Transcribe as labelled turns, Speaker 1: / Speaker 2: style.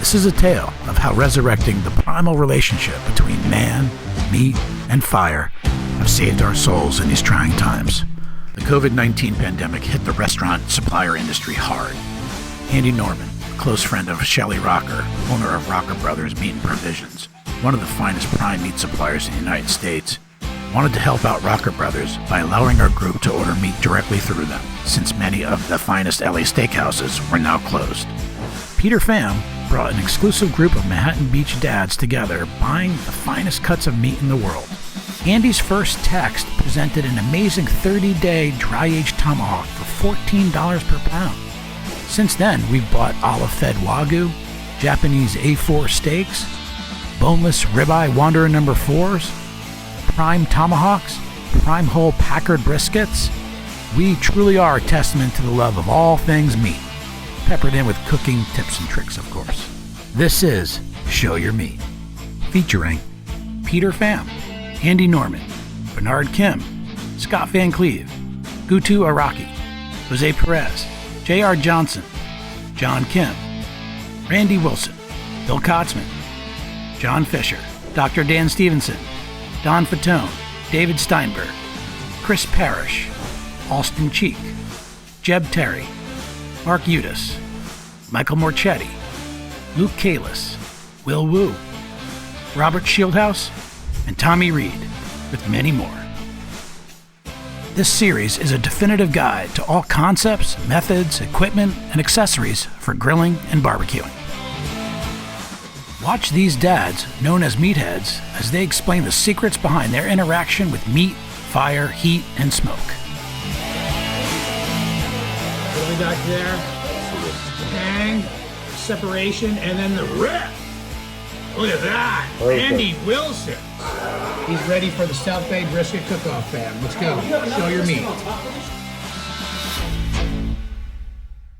Speaker 1: This is a tale of how resurrecting the primal relationship between man, meat, and fire have saved our souls in these trying times. The COVID-19 pandemic hit the restaurant supplier industry hard. Andy Norman, a close friend of Shelley Rocker, owner of Rocker Brothers Meat and Provisions, one of the finest prime meat suppliers in the United States, wanted to help out Rocker Brothers by allowing our group to order meat directly through them, since many of the finest LA steakhouses were now closed. Peter Pham brought an exclusive group of Manhattan Beach dads together, buying the finest cuts of meat in the world. Andy's first text presented an amazing 30-day dry-aged tomahawk for $14 per pound. Since then, we've bought olive-fed Wagyu, Japanese A4 steaks, boneless ribeye Wanderer No. 4s, prime tomahawks, prime whole Packard briskets. We truly are a testament to the love of all things meat, peppered in with cooking tips and tricks, of course. This is Show Your Meat, featuring Peter Pham, Andy Norman, Bernard Kim, Scott Van Cleve, Gutu Araki, Jose Perez, J.R. Johnson, John Kim, Randy Wilson, Bill Kotzman, John Fisher, Dr. Dan Stevenson, Don Fatone, David Steinberg, Chris Parrish, Alston Cheek, Jeb Terry, Mark Udis, Michael Morchetti, Luke Kalis, Will Wu, Robert Shieldhouse, and Tommy Reed, with many more. This series is a definitive guide to all concepts, methods, equipment, and accessories for grilling and barbecuing. Watch these dads, known as meatheads, as they explain the secrets behind their interaction with meat, fire, heat, and smoke.
Speaker 2: What do we got there? Hang, separation, and then the rip. Look at that. Perfect. Andy Wilson. He's ready for the South Bay Brisket Cook-Off, fam. Let's go. Show your meat.